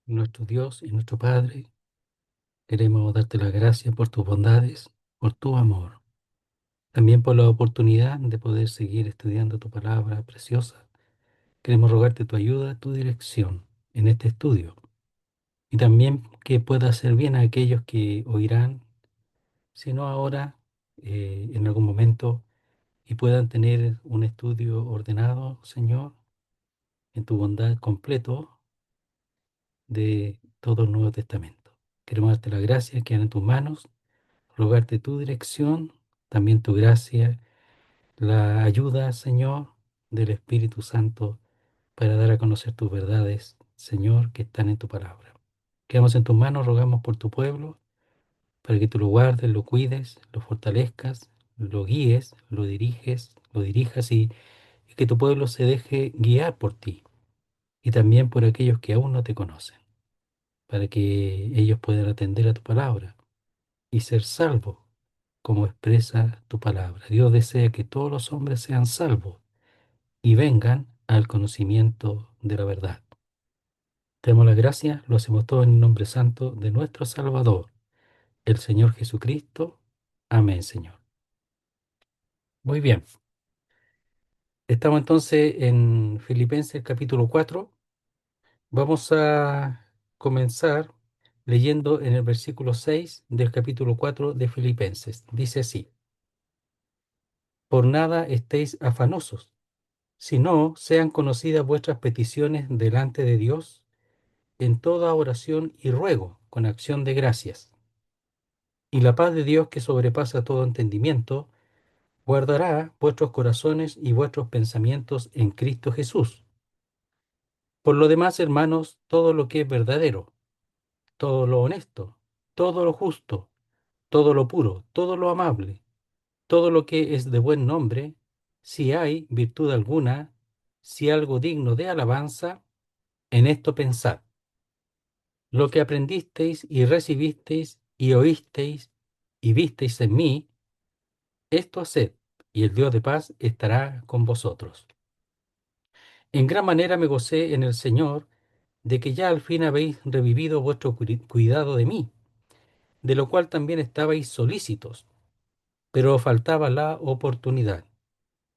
nuestro Dios y nuestro Padre, queremos darte las gracias por tus bondades, por tu amor, también por la oportunidad de poder seguir estudiando tu palabra preciosa. Queremos rogarte tu ayuda, tu dirección en este estudio y también que pueda hacer bien a aquellos que oirán, si no ahora, en algún momento, y puedan tener un estudio ordenado, Señor, en tu bondad completo de todo el Nuevo Testamento. Queremos darte las gracias que en tus manos, rogarte tu dirección, también tu gracia, la ayuda, Señor, del Espíritu Santo para dar a conocer tus verdades, Señor, que están en tu palabra. Quedamos en tus manos, rogamos por tu pueblo, para que tú lo guardes, lo cuides, lo fortalezcas, lo guíes, lo dirijas y que tu pueblo se deje guiar por ti y también por aquellos que aún no te conocen, para que ellos puedan atender a tu palabra y ser salvos, como expresa tu palabra. Dios desea que todos los hombres sean salvos y vengan al conocimiento de la verdad. Te damos las gracias, lo hacemos todo en el nombre santo de nuestro Salvador, el Señor Jesucristo. Amén, Señor. Muy bien. Estamos entonces en Filipenses capítulo 4. Vamos a comenzar leyendo en el versículo 6 del capítulo 4 de Filipenses. Dice así: Por nada estéis afanosos, sino sean conocidas vuestras peticiones delante de Dios en toda oración y ruego con acción de gracias. Y la paz de Dios, que sobrepasa todo entendimiento, guardará vuestros corazones y vuestros pensamientos en Cristo Jesús. Por lo demás, hermanos, todo lo que es verdadero, todo lo honesto, todo lo justo, todo lo puro, todo lo amable, todo lo que es de buen nombre, si hay virtud alguna, si algo digno de alabanza, en esto pensad. Lo que aprendisteis y recibisteis y oísteis y visteis en mí, esto haced, y el Dios de paz estará con vosotros. En gran manera me gocé en el Señor de que ya al fin habéis revivido vuestro cuidado de mí, de lo cual también estabais solícitos, pero os faltaba la oportunidad.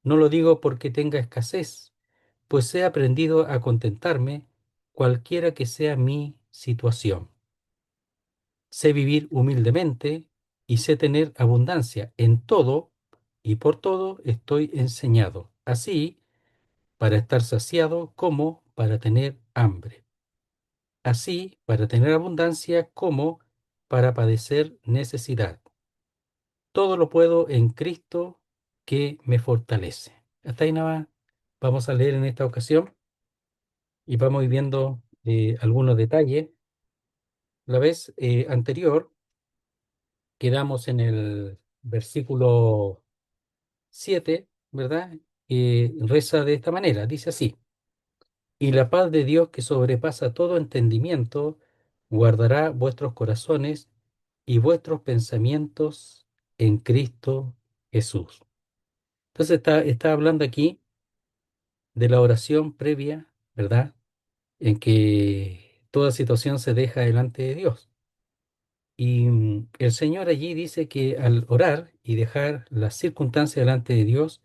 No lo digo porque tenga escasez, pues he aprendido a contentarme cualquiera que sea mi situación. Sé vivir humildemente y sé tener abundancia en todo, y por todo estoy enseñado, así para estar saciado como para tener hambre, así para tener abundancia como para padecer necesidad. Todo lo puedo en Cristo que me fortalece. Hasta ahí nada más vamos a leer en esta ocasión y vamos a ir viendo algunos detalles. La vez anterior quedamos en el versículo 7, ¿verdad? Que reza de esta manera, dice así: Y la paz de Dios, que sobrepasa todo entendimiento, guardará vuestros corazones y vuestros pensamientos en Cristo Jesús. Entonces está hablando aquí de la oración previa, ¿verdad? En que toda situación se deja delante de Dios. Y el Señor allí dice que al orar y dejar las circunstancias delante de Dios,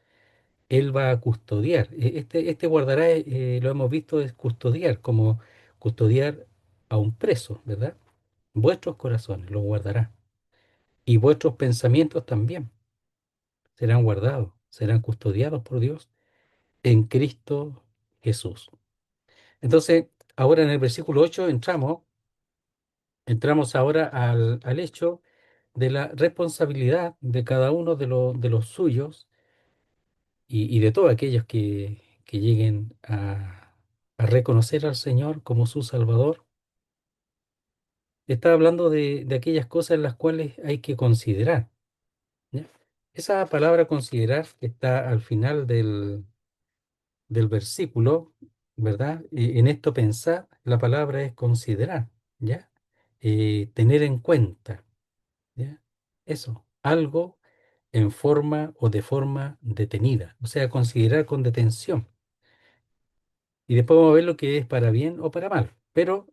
Él va a custodiar. Este guardará, lo hemos visto, es custodiar, como custodiar a un preso, ¿verdad? Vuestros corazones los guardará. Y vuestros pensamientos también serán guardados, serán custodiados por Dios en Cristo Jesús. Entonces, ahora en el versículo 8 entramos ahora al hecho de la responsabilidad de cada uno de los suyos y de todos aquellos que lleguen a reconocer al Señor como su Salvador. Está hablando de aquellas cosas en las cuales hay que considerar, ¿ya? Esa palabra considerar está al final del versículo, ¿verdad? En esto pensar, la palabra es considerar, ¿ya? Tener en cuenta, ¿ya? Eso, algo en forma o de forma detenida, o sea, considerar con detención. Y después vamos a ver lo que es para bien o para mal. Pero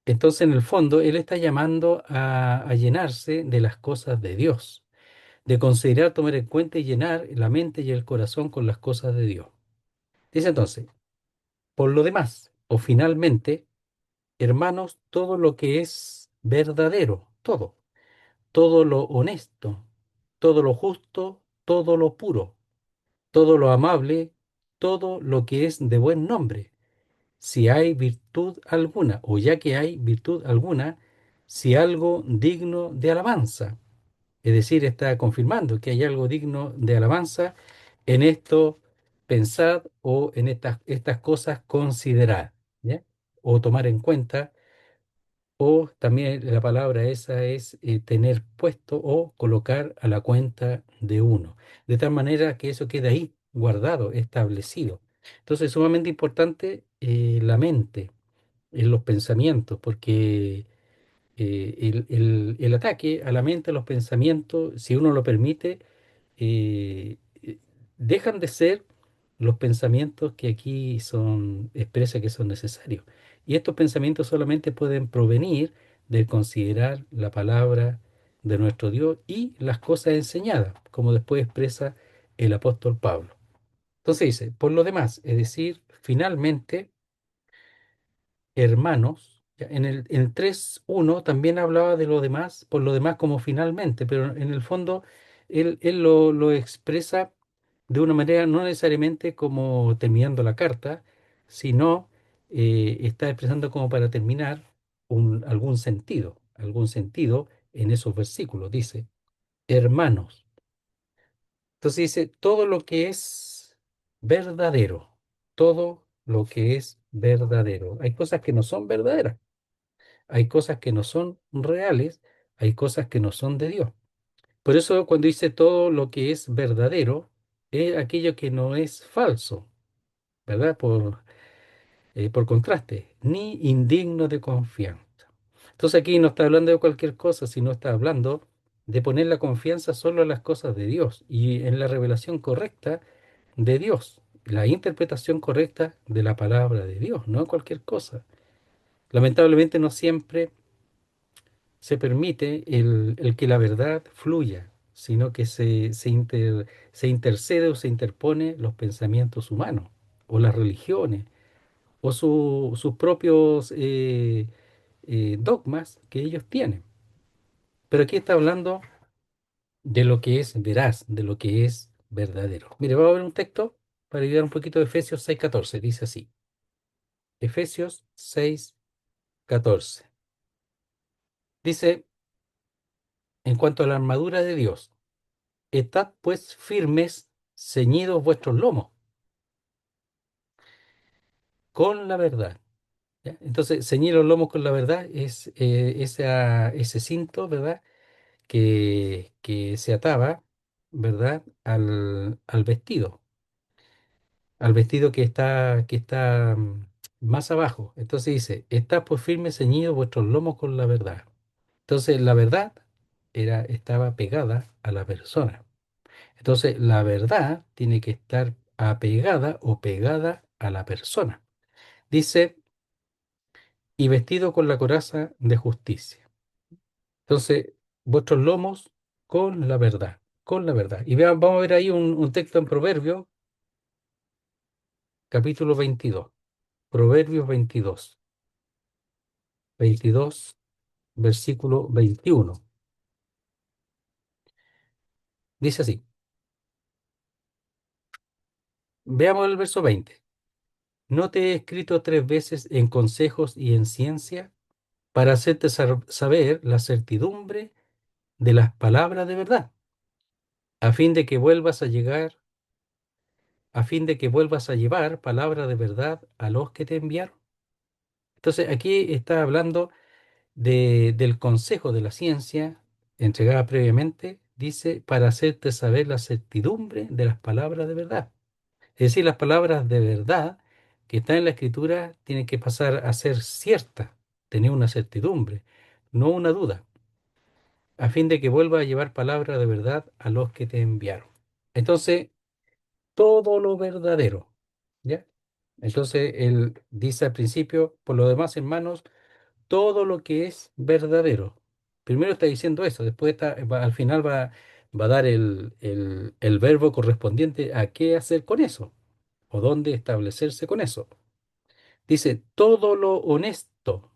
Entonces, en el fondo, él está llamando a llenarse de las cosas de Dios, de considerar, tomar en cuenta y llenar la mente y el corazón con las cosas de Dios. Dice entonces, por lo demás, o finalmente, hermanos, todo lo que es verdadero, todo lo honesto, todo lo justo, todo lo puro, todo lo amable, todo lo que es de buen nombre, si hay virtud alguna, o ya que hay virtud alguna, si algo digno de alabanza. Es decir, está confirmando que hay algo digno de alabanza en esto pensad o en estas cosas considerad, ¿ya? O tomar en cuenta, o también la palabra esa es tener puesto o colocar a la cuenta de uno, de tal manera que eso quede ahí guardado, establecido. Entonces es sumamente importante la mente, en los pensamientos, porque el ataque a la mente, a los pensamientos, si uno lo permite, eh, eh, dejan de ser los pensamientos que aquí son, expresa que son necesarios. Y estos pensamientos solamente pueden provenir de considerar la palabra de nuestro Dios y las cosas enseñadas, como después expresa el apóstol Pablo. Entonces dice, por lo demás, es decir, finalmente, hermanos, ya, en el 3:1 también hablaba de lo demás, por lo demás como finalmente, pero en el fondo él lo expresa de una manera no necesariamente como terminando la carta, sino está expresando como para terminar algún sentido en esos versículos. Dice, hermanos. Entonces dice, todo lo que es verdadero, todo lo que es verdadero. Hay cosas que no son verdaderas, hay cosas que no son reales, hay cosas que no son de Dios. Por eso cuando dice todo lo que es verdadero, es aquello que no es falso, ¿verdad? Por contraste, ni indigno de confianza. Entonces aquí no está hablando de cualquier cosa, sino está hablando de poner la confianza solo en las cosas de Dios y en la revelación correcta de Dios, la interpretación correcta de la palabra de Dios, no cualquier cosa. Lamentablemente no siempre se permite el que la verdad fluya, sino que se intercede o se interpone los pensamientos humanos o las religiones o sus propios dogmas que ellos tienen. Pero aquí está hablando de lo que es veraz, de lo que es verdadero. Mire, vamos a ver un texto para ayudar un poquito de Efesios 6:14. Dice así, Efesios 6:14. Dice, en cuanto a la armadura de Dios, estad pues firmes, ceñidos vuestros lomos, con la verdad. ¿Ya? Entonces, ceñir los lomos con la verdad es ese cinto, ¿verdad? Que se ataba, ¿verdad? Al vestido que está más abajo. Entonces dice, estad pues firmes, ceñidos vuestros lomos con la verdad. Entonces, la verdad estaba pegada a la persona. Entonces, la verdad tiene que estar apegada o pegada a la persona. Dice, y vestido con la coraza de justicia. Entonces, vuestros lomos con la verdad, con la verdad. Y vean, vamos a ver ahí un texto en Proverbios, capítulo 22. Proverbios 22, versículo 21. Dice así, veamos el verso 20. ¿No te he escrito 3 veces en consejos y en ciencia para hacerte saber la certidumbre de las palabras de verdad, a fin de que vuelvas a llegar, a fin de que vuelvas a llevar palabra de verdad a los que te enviaron? Entonces, aquí está hablando del consejo de la ciencia entregada previamente, dice, para hacerte saber la certidumbre de las palabras de verdad. Es decir, las palabras de verdad que están en la escritura tienen que pasar a ser ciertas, tener una certidumbre, no una duda, a fin de que vuelva a llevar palabra de verdad a los que te enviaron. Entonces, todo lo verdadero, ¿ya? Entonces, él dice al principio, por lo demás, hermanos, todo lo que es verdadero. Primero está diciendo eso, después al final va a dar el verbo correspondiente a qué hacer con eso o dónde establecerse con eso. Dice todo lo honesto,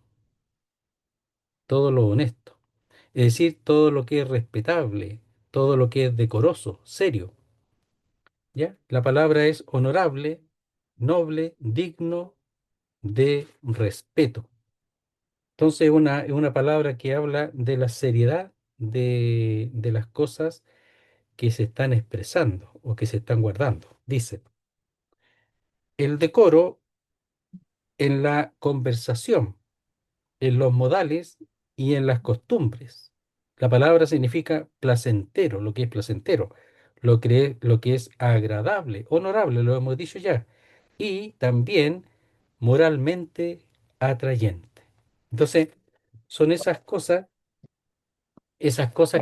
es decir, todo lo que es respetable, todo lo que es decoroso, serio, ¿ya? La palabra es honorable, noble, digno de respeto. Entonces es una palabra que habla de la seriedad de las cosas que se están expresando o que se están guardando. Dice, el decoro en la conversación, en los modales y en las costumbres. La palabra significa placentero, lo que es placentero, lo que es agradable, honorable, lo hemos dicho ya, y también moralmente atrayente. Entonces, son esas cosas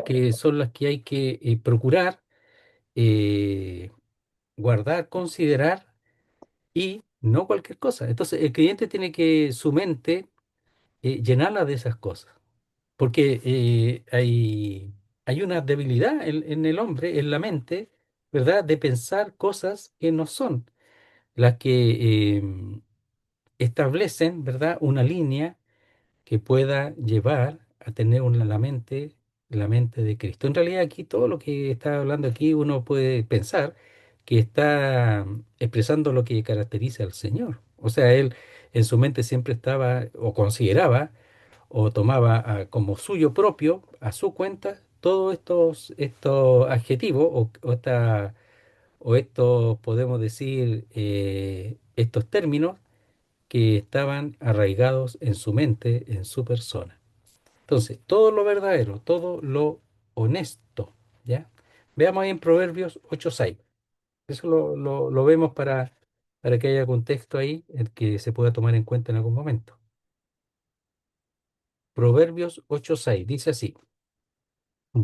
que son las que hay que procurar, eh, guardar, considerar y no cualquier cosa. Entonces, el creyente tiene que su mente llenarla de esas cosas, porque hay una debilidad en el hombre, en la mente, ¿verdad? De pensar cosas que no son las que establecen, ¿verdad? Una línea que pueda llevar a tener la mente de Cristo. En realidad aquí todo lo que está hablando aquí uno puede pensar que está expresando lo que caracteriza al Señor. O sea, él en su mente siempre estaba o consideraba o tomaba como suyo propio, a su cuenta, todos estos adjetivos o estos, podemos decir, estos términos que estaban arraigados en su mente, en su persona. Entonces, todo lo verdadero, todo lo honesto, ¿ya? Veamos ahí en Proverbios 8:6. Eso lo vemos para que haya contexto ahí, el que se pueda tomar en cuenta en algún momento. Proverbios 8:6 dice así. mm,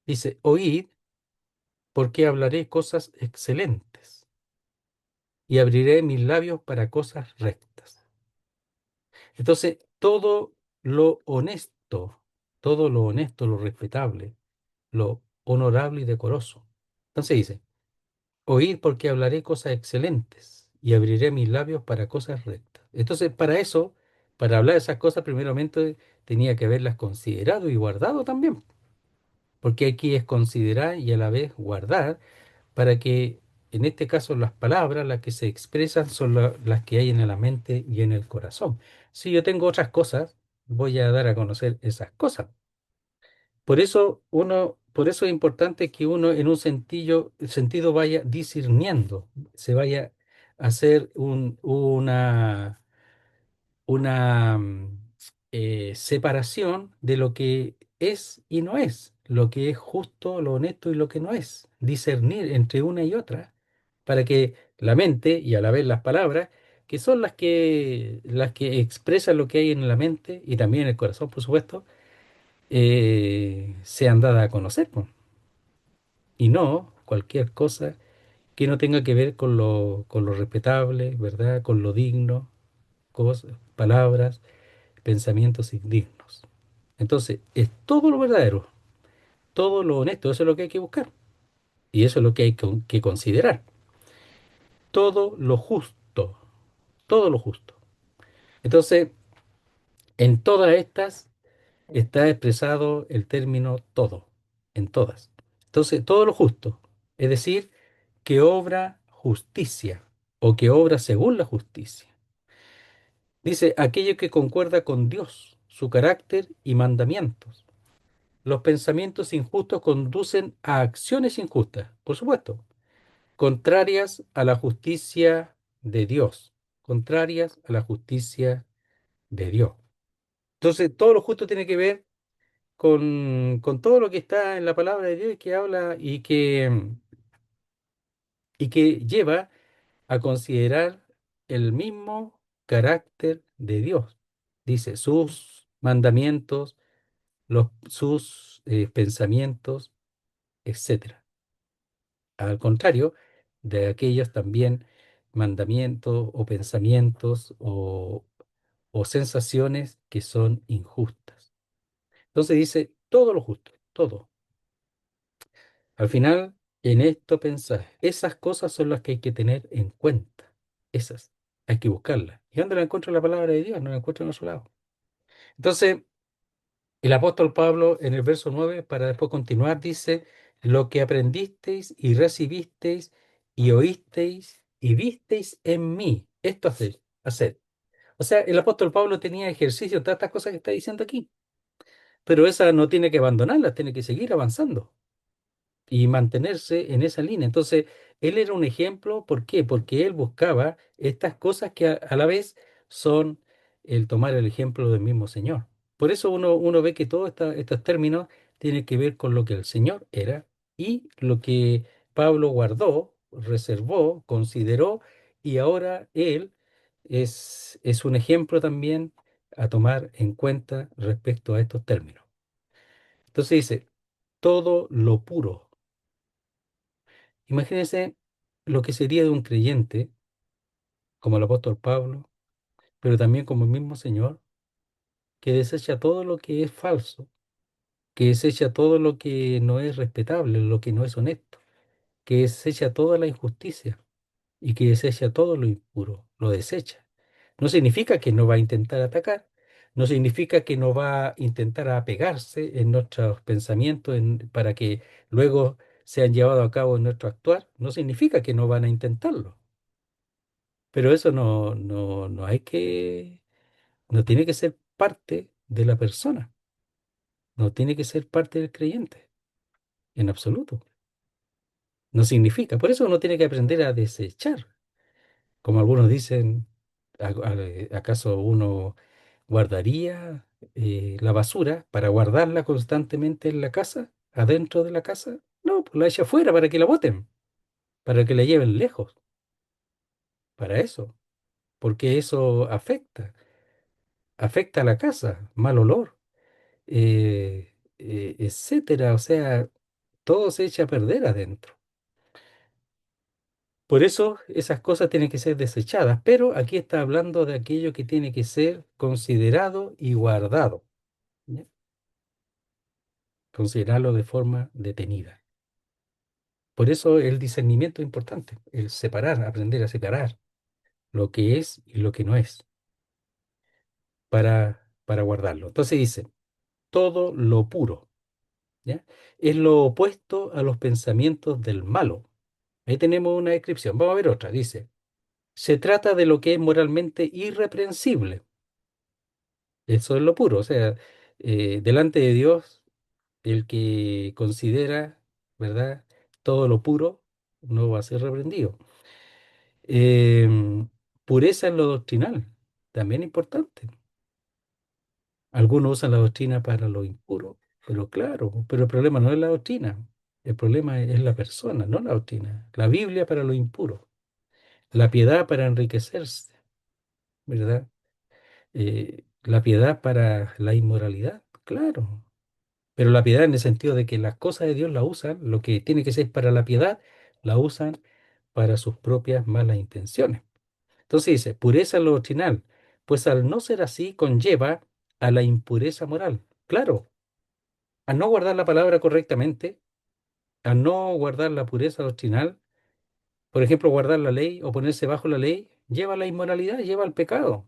Dice, oíd, porque hablaré cosas excelentes y abriré mis labios para cosas rectas. Entonces, todo lo honesto, lo respetable, lo honorable y decoroso. Entonces dice, oír porque hablaré cosas excelentes y abriré mis labios para cosas rectas. Entonces, para eso, para hablar de esas cosas, primeramente tenía que haberlas considerado y guardado también, porque aquí es considerar y a la vez guardar para que, en este caso, las palabras, las que se expresan, son las que hay en la mente y en el corazón. Si yo tengo otras cosas, voy a dar a conocer esas cosas. Por eso es importante que uno en un sentido vaya discerniendo, se vaya a hacer una separación de lo que es y no es, lo que es justo, lo honesto y lo que no es. Discernir entre una y otra, para que la mente y a la vez las palabras, que son las que expresan lo que hay en la mente y también en el corazón, por supuesto, sean dadas a conocer, po. Y no cualquier cosa que no tenga que ver con lo respetable, ¿verdad? Con lo digno, cosas, palabras, pensamientos indignos. Entonces, es todo lo verdadero, todo lo honesto, eso es lo que hay que buscar. Y eso es lo que hay que considerar. Todo lo justo, todo lo justo. Entonces, en todas estas está expresado el término todo, en todas. Entonces, todo lo justo, es decir, que obra justicia o que obra según la justicia. Dice, aquello que concuerda con Dios, su carácter y mandamientos. Los pensamientos injustos conducen a acciones injustas, por supuesto, contrarias a la justicia de Dios, contrarias a la justicia de Dios. Entonces, todo lo justo tiene que ver con todo lo que está en la palabra de Dios y que habla y que lleva a considerar el mismo carácter de Dios. Dice, sus mandamientos, sus pensamientos, etcétera. Al contrario de aquellos también mandamientos o pensamientos o sensaciones que son injustas. Entonces dice, todo lo justo, todo. Al final, en esto pensar, esas cosas son las que hay que tener en cuenta. Esas, hay que buscarlas. ¿Y dónde la encuentro la palabra de Dios? No la encuentro en otro lado. Entonces, el apóstol Pablo en el verso 9 para después continuar, dice, lo que aprendisteis y recibisteis y oísteis y visteis en mí, esto haced, haced. O sea, el apóstol Pablo tenía ejercicio, todas estas cosas que está diciendo aquí, pero esa no tiene que abandonarlas, tiene que seguir avanzando y mantenerse en esa línea. Entonces, él era un ejemplo, ¿por qué? Porque él buscaba estas cosas que a la vez son el tomar el ejemplo del mismo Señor. Por eso uno ve que todos estos términos tienen que ver con lo que el Señor era y lo que Pablo guardó, reservó, consideró, y ahora él es un ejemplo también a tomar en cuenta respecto a estos términos. Entonces dice, todo lo puro. Imagínense lo que sería de un creyente, como el apóstol Pablo, pero también como el mismo Señor, que desecha todo lo que es falso, que desecha todo lo que no es respetable, lo que no es honesto, que desecha toda la injusticia y que desecha todo lo impuro, lo desecha. No significa que no va a intentar atacar, no significa que no va a intentar apegarse en nuestros pensamientos para que luego sean llevados a cabo en nuestro actuar, no significa que no van a intentarlo. Pero eso no hay no tiene que ser parte de la persona, no tiene que ser parte del creyente, en absoluto. No significa. Por eso uno tiene que aprender a desechar. Como algunos dicen, ¿acaso uno guardaría la basura para guardarla constantemente en la casa, adentro de la casa? No, pues la echa afuera para que la boten, para que la lleven lejos, para eso, porque eso afecta a la casa, mal olor, etcétera. O sea, todo se echa a perder adentro. Por eso esas cosas tienen que ser desechadas, pero aquí está hablando de aquello que tiene que ser considerado y guardado. ¿Ya? Considerarlo de forma detenida. Por eso el discernimiento es importante, el separar, aprender a separar lo que es y lo que no es para guardarlo. Entonces dice, todo lo puro, ¿ya? Es lo opuesto a los pensamientos del malo. Ahí tenemos una descripción. Vamos a ver otra. Dice, se trata de lo que es moralmente irreprensible. Eso es lo puro. O sea, delante de Dios, el que considera, ¿verdad? Todo lo puro no va a ser reprendido. Pureza en lo doctrinal, también importante. Algunos usan la doctrina para lo impuro, pero claro, pero el problema no es la doctrina. El problema es la persona, no la doctrina. La Biblia para lo impuro. La piedad para enriquecerse, ¿verdad? La piedad para la inmoralidad, claro. Pero la piedad en el sentido de que las cosas de Dios la usan, lo que tiene que ser para la piedad, la usan para sus propias malas intenciones. Entonces dice, pureza en lo doctrinal, pues al no ser así conlleva a la impureza moral. Claro, al no guardar la palabra correctamente, al no guardar la pureza doctrinal, por ejemplo, guardar la ley o ponerse bajo la ley, lleva a la inmoralidad, lleva al pecado,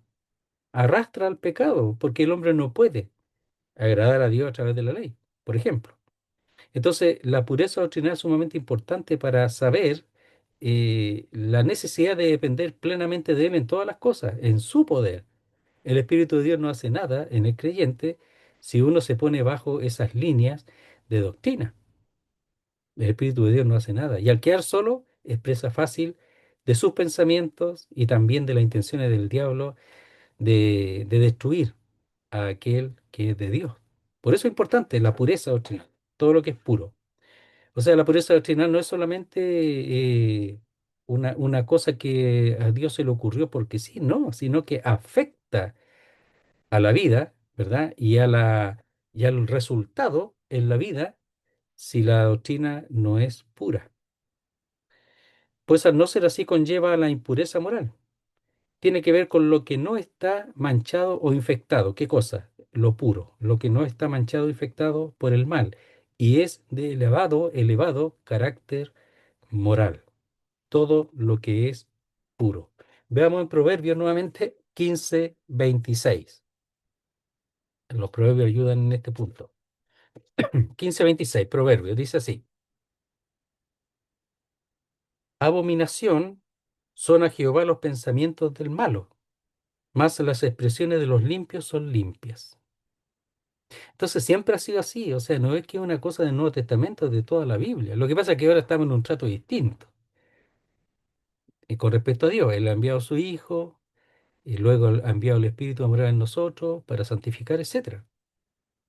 arrastra al pecado, porque el hombre no puede agradar a Dios a través de la ley, por ejemplo. Entonces, la pureza doctrinal es sumamente importante para saber la necesidad de depender plenamente de Él en todas las cosas, en su poder. El Espíritu de Dios no hace nada en el creyente si uno se pone bajo esas líneas de doctrina. El Espíritu de Dios no hace nada. Y al quedar solo, es presa fácil de sus pensamientos y también de las intenciones del diablo de destruir a aquel que es de Dios. Por eso es importante la pureza doctrinal, todo lo que es puro. O sea, la pureza doctrinal no es solamente una cosa que a Dios se le ocurrió porque sí, no, sino que afecta a la vida, ¿verdad? Y al resultado en la vida si la doctrina no es pura. Pues al no ser así conlleva la impureza moral. Tiene que ver con lo que no está manchado o infectado. ¿Qué cosa? Lo puro, lo que no está manchado o infectado por el mal. Y es de elevado carácter moral. Todo lo que es puro. Veamos en Proverbios nuevamente 15:26. Los proverbios ayudan en este punto. 15:26, Proverbios, dice así. Abominación son a Jehová los pensamientos del malo, mas las expresiones de los limpios son limpias. Entonces siempre ha sido así, o sea, no es que es una cosa del Nuevo Testamento, es de toda la Biblia. Lo que pasa es que ahora estamos en un trato distinto. Con respecto a Dios, Él ha enviado a su Hijo, y luego ha enviado el Espíritu a morar en nosotros para santificar, etcétera.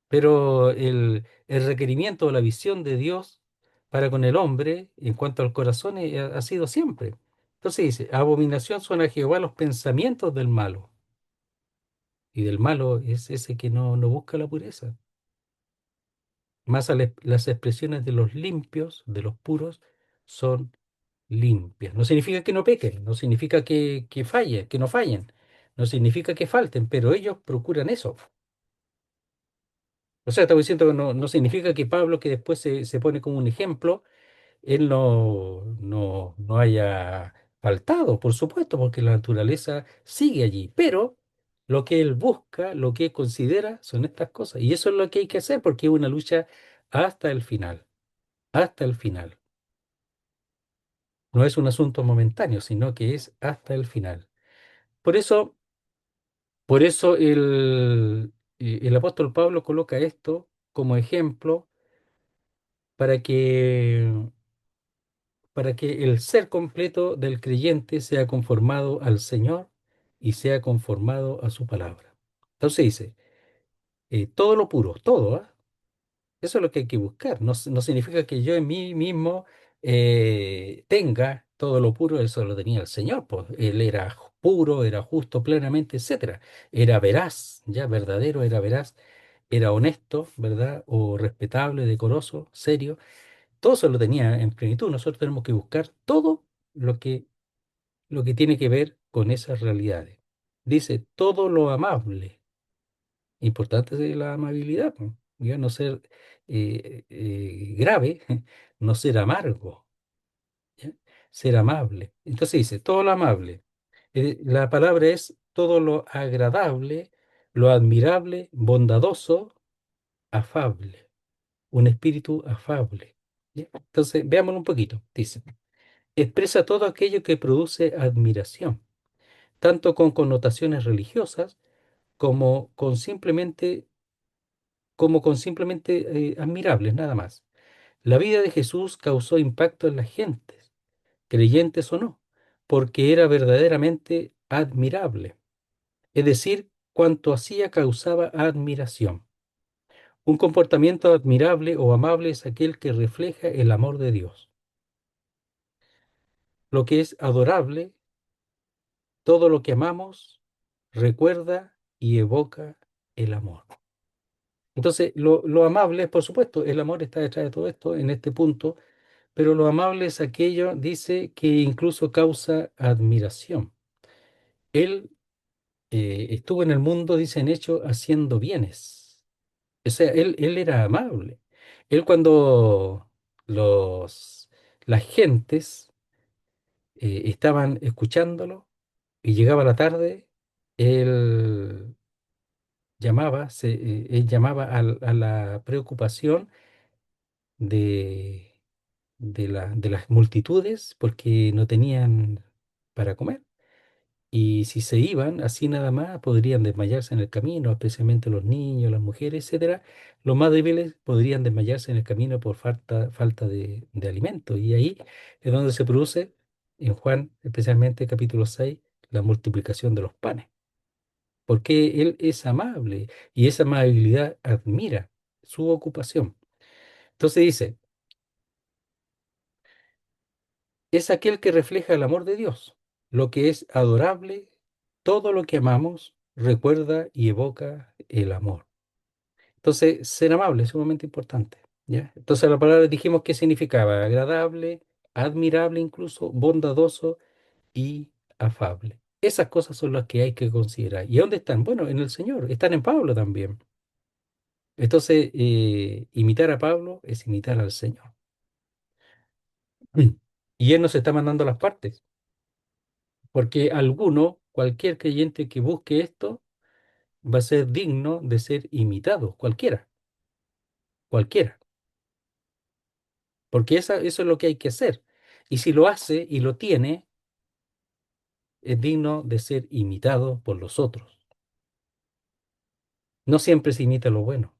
Pero el requerimiento o la visión de Dios para con el hombre en cuanto al corazón ha sido siempre. Entonces dice, abominación son a Jehová los pensamientos del malo. Y del malo es ese que no busca la pureza. Más las expresiones de los limpios, de los puros, son limpias. No significa que no pequen, no significa que fallen, que no fallen, no significa que falten, pero ellos procuran eso. O sea, estamos diciendo que no significa que Pablo, que después se pone como un ejemplo, él no haya faltado, por supuesto, porque la naturaleza sigue allí. Pero lo que él busca, lo que considera, son estas cosas. Y eso es lo que hay que hacer, porque es una lucha hasta el final, hasta el final. No es un asunto momentáneo, sino que es hasta el final. Por eso, por eso el apóstol Pablo coloca esto como ejemplo para que el ser completo del creyente sea conformado al Señor y sea conformado a su palabra. Entonces dice, todo lo puro, todo, ¿ah? Eso es lo que hay que buscar. No significa que yo en mí mismo tenga todo lo puro, eso lo tenía el Señor, pues Él era puro, era justo plenamente, etcétera. Era veraz, ya verdadero, era veraz, era honesto, ¿verdad? O respetable, decoroso, serio. Todo eso lo tenía en plenitud. Nosotros tenemos que buscar todo lo que, lo que tiene que ver con esas realidades. Dice, todo lo amable. Importante es la amabilidad, po. Ya no ser grave, no ser amargo, ¿ya? Ser amable. Entonces dice, todo lo amable. La palabra es todo lo agradable, lo admirable, bondadoso, afable. Un espíritu afable. ¿Ya? Entonces, veámoslo un poquito. Dice. Expresa todo aquello que produce admiración, tanto con connotaciones religiosas como con simplemente admirables, nada más. La vida de Jesús causó impacto en las gentes, creyentes o no, porque era verdaderamente admirable. Es decir, cuanto hacía causaba admiración. Un comportamiento admirable o amable es aquel que refleja el amor de Dios. Lo que es adorable, todo lo que amamos recuerda y evoca el amor. Entonces, lo amable, por supuesto, el amor está detrás de todo esto en este punto, pero lo amable es aquello, dice, que incluso causa admiración. Él estuvo en el mundo, dice en hecho, haciendo bienes. O sea, él era amable. Él cuando los, las gentes estaban escuchándolo y llegaba la tarde, él él llamaba a la preocupación de, de las multitudes porque no tenían para comer. Y si se iban así nada más, podrían desmayarse en el camino, especialmente los niños, las mujeres, etcétera. Los más débiles podrían desmayarse en el camino por falta de alimento. Y ahí es donde se produce, en Juan, especialmente capítulo 6 la multiplicación de los panes. Porque Él es amable y esa amabilidad admira su ocupación. Entonces dice, es aquel que refleja el amor de Dios, lo que es adorable, todo lo que amamos recuerda y evoca el amor. Entonces, ser amable es sumamente importante, ¿ya? Entonces, la palabra dijimos que significaba agradable, admirable incluso, bondadoso y afable. Esas cosas son las que hay que considerar. ¿Y dónde están? Bueno, en el Señor, están en Pablo también. Entonces, imitar a Pablo es imitar al Señor. Mm. Y Él nos está mandando las partes, porque alguno, cualquier creyente que busque esto, va a ser digno de ser imitado, cualquiera, cualquiera, porque eso es lo que hay que hacer. Y si lo hace y lo tiene, es digno de ser imitado por los otros. No siempre se imita lo bueno,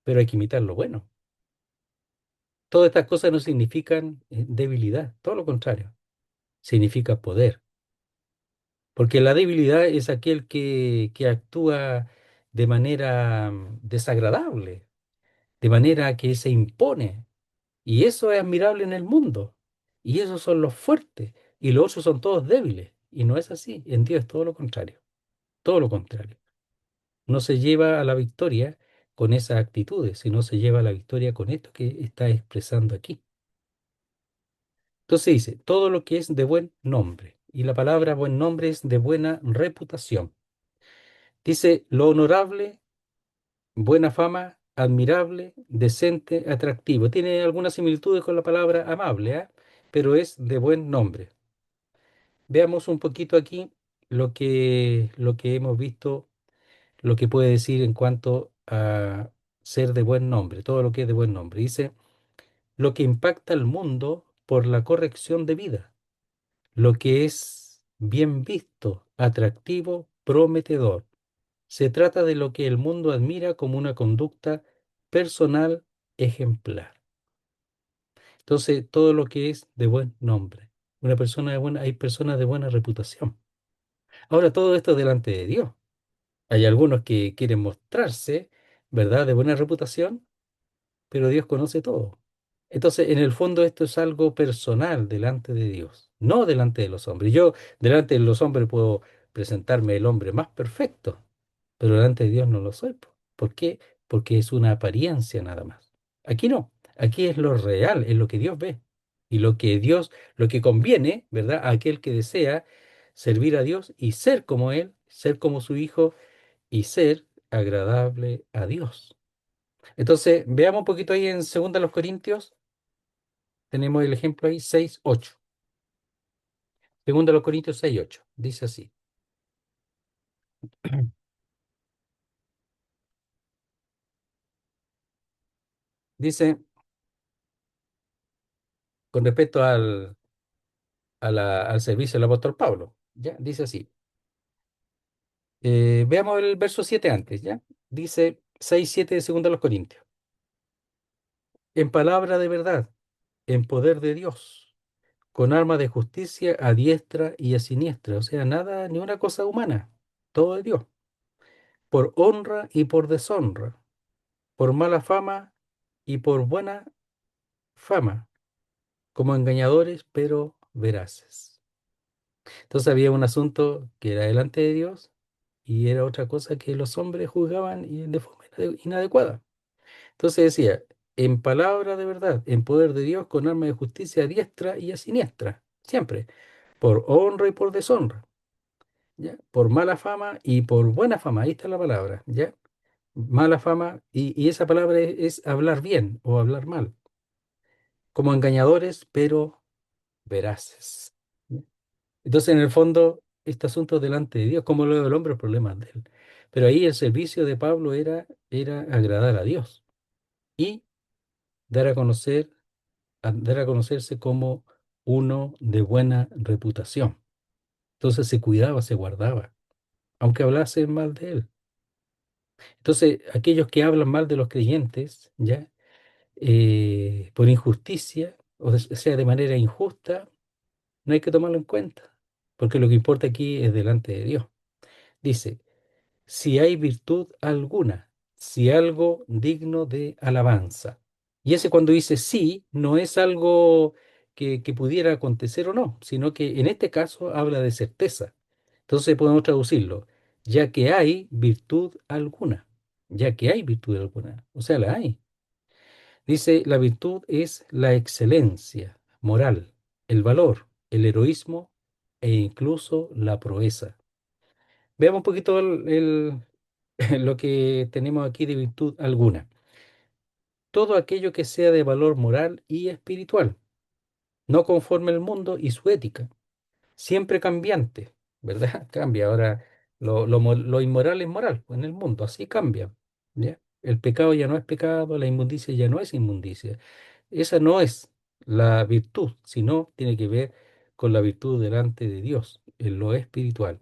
pero hay que imitar lo bueno. Todas estas cosas no significan debilidad, todo lo contrario, significa poder, porque la debilidad es aquel que actúa de manera desagradable, de manera que se impone, y eso es admirable en el mundo, y esos son los fuertes, y los otros son todos débiles, y no es así, en Dios es todo lo contrario, todo lo contrario. No se lleva a la victoria con esas actitudes, sino se lleva a la victoria con esto que está expresando aquí. Entonces dice, todo lo que es de buen nombre. Y la palabra buen nombre es de buena reputación. Dice, lo honorable, buena fama, admirable, decente, atractivo. Tiene algunas similitudes con la palabra amable, ¿ah? Pero es de buen nombre. Veamos un poquito aquí lo que hemos visto, lo que puede decir en cuanto a ser de buen nombre, todo lo que es de buen nombre. Dice, lo que impacta al mundo por la corrección de vida, lo que es bien visto, atractivo, prometedor. Se trata de lo que el mundo admira como una conducta personal ejemplar. Entonces, todo lo que es de buen nombre. Una persona de buena, hay personas de buena reputación. Ahora, todo esto delante de Dios. Hay algunos que quieren mostrarse, ¿verdad?, de buena reputación, pero Dios conoce todo. Entonces, en el fondo esto es algo personal delante de Dios, no delante de los hombres. Yo delante de los hombres puedo presentarme el hombre más perfecto, pero delante de Dios no lo soy, po. ¿Por qué? Porque es una apariencia nada más. Aquí no, aquí es lo real, es lo que Dios ve. Y lo que conviene, ¿verdad? A aquel que desea servir a Dios y ser como Él, ser como su Hijo y ser agradable a Dios. Entonces, veamos un poquito ahí en 2 Corintios. Tenemos el ejemplo ahí, 6:8. 2 Corintios 6:8. Dice así. Dice, con respecto al servicio del apóstol Pablo, ¿ya? Dice así. Veamos el verso 7 antes, ¿ya? Dice 6:7 de 2 Corintios. En palabra de verdad, en poder de Dios, con arma de justicia a diestra y a siniestra. O sea, nada, ni una cosa humana. Todo de Dios. Por honra y por deshonra, por mala fama y por buena fama, como engañadores, pero veraces. Entonces había un asunto que era delante de Dios y era otra cosa que los hombres juzgaban y de forma inadecuada. Entonces decía, en palabra de verdad, en poder de Dios, con arma de justicia a diestra y a siniestra, siempre, por honra y por deshonra, ¿ya? Por mala fama y por buena fama, ahí está la palabra, ¿ya? Mala fama, y esa palabra es hablar bien o hablar mal, como engañadores, pero veraces. ¿Ya? Entonces, en el fondo, este asunto delante de Dios, como lo del hombre, el problema es de él. Pero ahí el servicio de Pablo era agradar a Dios y dar a conocer, dar a conocerse como uno de buena reputación. Entonces se cuidaba, se guardaba, aunque hablase mal de él. Entonces, aquellos que hablan mal de los creyentes, ¿ya? Por injusticia, sea, de manera injusta, no hay que tomarlo en cuenta, porque lo que importa aquí es delante de Dios. Dice, si hay virtud alguna, si algo digno de alabanza. Y ese cuando dice sí, no es algo que pudiera acontecer o no, sino que en este caso habla de certeza. Entonces podemos traducirlo, ya que hay virtud alguna, ya que hay virtud alguna, o sea, la hay. Dice, la virtud es la excelencia moral, el valor, el heroísmo e incluso la proeza. Veamos un poquito lo que tenemos aquí de virtud alguna. Todo aquello que sea de valor moral y espiritual, no conforme al mundo y su ética, siempre cambiante, ¿verdad? Cambia. Ahora, lo inmoral es moral pues, en el mundo, así cambia, ¿ya? El pecado ya no es pecado, la inmundicia ya no es inmundicia. Esa no es la virtud, sino tiene que ver con la virtud delante de Dios, en lo espiritual.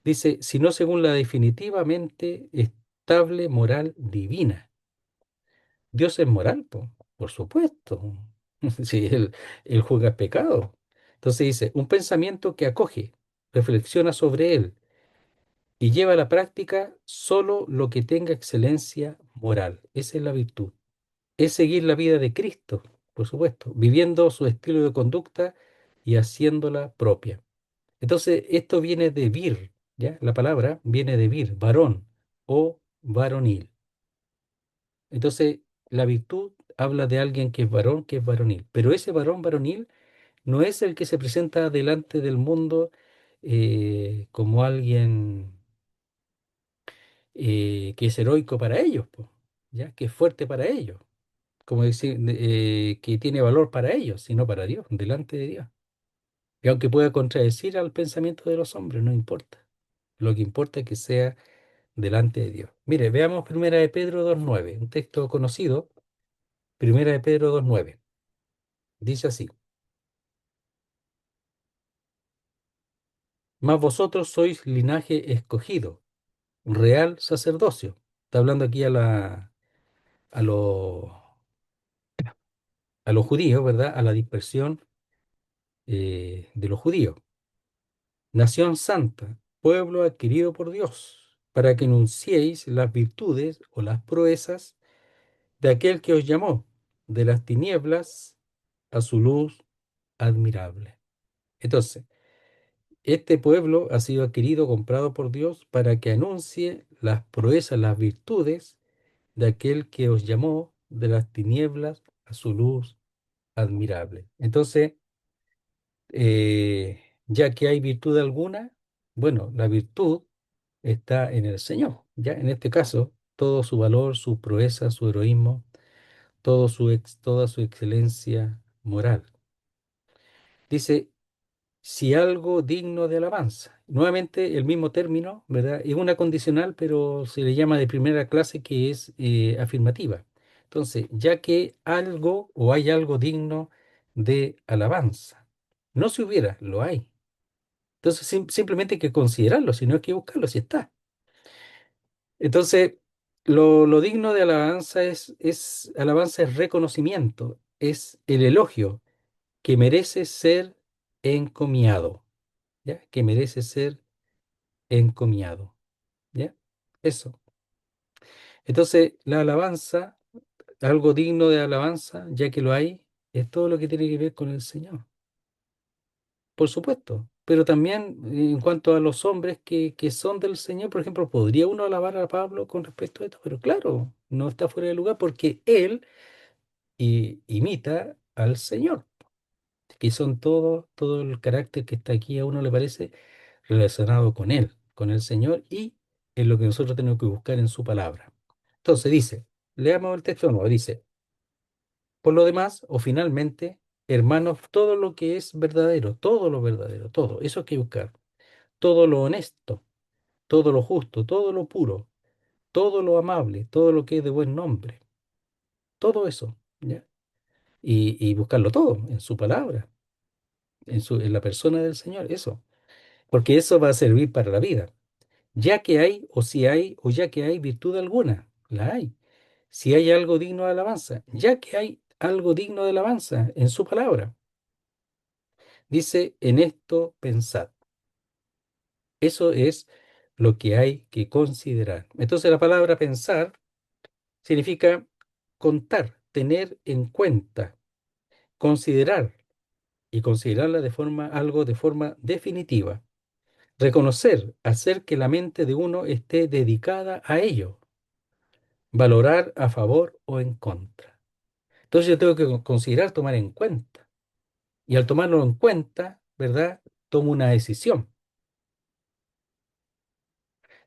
Dice, sino según la definitivamente estable moral divina. Dios es moral, po, por supuesto. Si él juzga pecado. Entonces dice, un pensamiento que acoge, reflexiona sobre él y lleva a la práctica solo lo que tenga excelencia moral. Esa es la virtud. Es seguir la vida de Cristo, por supuesto, viviendo su estilo de conducta y haciéndola propia. Entonces, esto viene de vir, ¿ya? La palabra viene de vir, varón o varonil. Entonces, la virtud habla de alguien que es varón, que es varonil. Pero ese varón varonil no es el que se presenta delante del mundo como alguien que es heroico para ellos, po, ¿ya? Que es fuerte para ellos, como decir, que tiene valor para ellos, sino para Dios, delante de Dios. Y aunque pueda contradecir al pensamiento de los hombres, no importa. Lo que importa es que sea delante de Dios. Mire, veamos Primera de Pedro 2:9, un texto conocido, Primera de Pedro 2:9. Dice así, mas vosotros sois linaje escogido, real sacerdocio. Está hablando aquí a, lo- a los judíos, ¿verdad? A la dispersión de los judíos. Nación santa, pueblo adquirido por Dios, para que enunciéis las virtudes o las proezas de aquel que os llamó de las tinieblas a su luz admirable. Entonces, este pueblo ha sido adquirido, comprado por Dios, para que anuncie las proezas, las virtudes de aquel que os llamó de las tinieblas a su luz admirable. Entonces, ya que hay virtud alguna, bueno, la virtud está en el Señor. Ya en este caso, todo su valor, su proeza, su heroísmo, toda su excelencia moral. Dice, si algo digno de alabanza. Nuevamente el mismo término, ¿verdad? Es una condicional, pero se le llama de primera clase que es afirmativa. Entonces, ya que algo o hay algo digno de alabanza. No si hubiera, lo hay. Entonces, simplemente hay que considerarlo, si no hay que buscarlo, si está. Entonces, lo digno de alabanza es reconocimiento, es el elogio que merece ser encomiado, ¿ya? Que merece ser encomiado, ¿ya? Eso. Entonces, la alabanza, algo digno de alabanza, ya que lo hay, es todo lo que tiene que ver con el Señor, por supuesto. Pero también en cuanto a los hombres que son del Señor, por ejemplo, ¿podría uno alabar a Pablo con respecto a esto? Pero claro, no está fuera de lugar porque él imita al Señor, que son todo el carácter que está aquí a uno le parece relacionado con Él, con el Señor y en lo que nosotros tenemos que buscar en su palabra. Entonces dice, leamos el texto nuevo, dice, por lo demás, o finalmente, hermanos, todo lo que es verdadero, todo, eso hay que buscar, todo lo honesto, todo lo justo, todo lo puro, todo lo amable, todo lo que es de buen nombre, todo eso, ¿ya? Y buscarlo todo en su palabra, en la persona del Señor, eso, porque eso va a servir para la vida. Ya que hay, o si hay, o ya que hay virtud alguna, la hay. Si hay algo digno de alabanza, ya que hay algo digno de alabanza en su palabra, dice, en esto pensad. Eso es lo que hay que considerar. Entonces la palabra pensar significa contar, tener en cuenta, considerar y considerarla algo de forma definitiva. Reconocer, hacer que la mente de uno esté dedicada a ello, valorar a favor o en contra. Entonces yo tengo que considerar, tomar en cuenta Y al tomarlo en cuenta, ¿verdad? Tomo una decisión.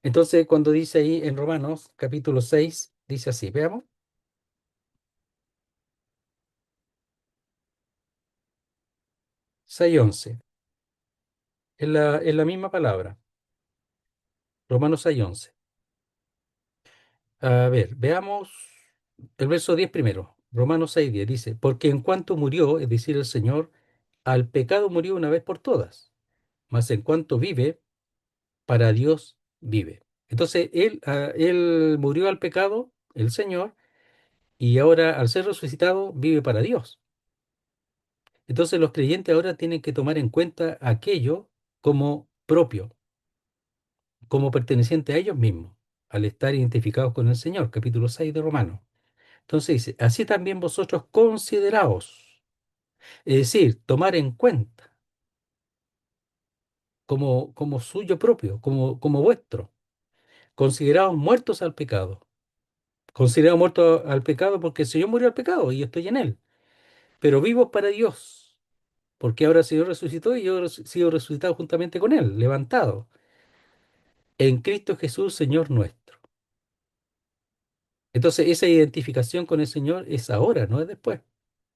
Entonces, cuando dice ahí en Romanos, capítulo 6 dice así, veamos, 6:11, es la misma palabra, Romanos 6:11. A ver, veamos el verso 10 primero. Romanos 6:10 dice, porque en cuanto murió, es decir, el Señor, al pecado murió una vez por todas, mas en cuanto vive, para Dios vive. Entonces, él murió al pecado, el Señor, y ahora al ser resucitado, vive para Dios. Entonces, los creyentes ahora tienen que tomar en cuenta aquello como propio, como perteneciente a ellos mismos, al estar identificados con el Señor, capítulo 6 de Romanos. Entonces dice, así también vosotros consideraos, es decir, tomar en cuenta como suyo propio, como vuestro, consideraos muertos al pecado. Consideraos muertos al pecado porque el Señor murió al pecado y yo estoy en él, pero vivos para Dios, porque ahora el Señor resucitó y yo he sido resucitado juntamente con él, levantado, en Cristo Jesús, Señor nuestro. Entonces esa identificación con el Señor es ahora, no es después.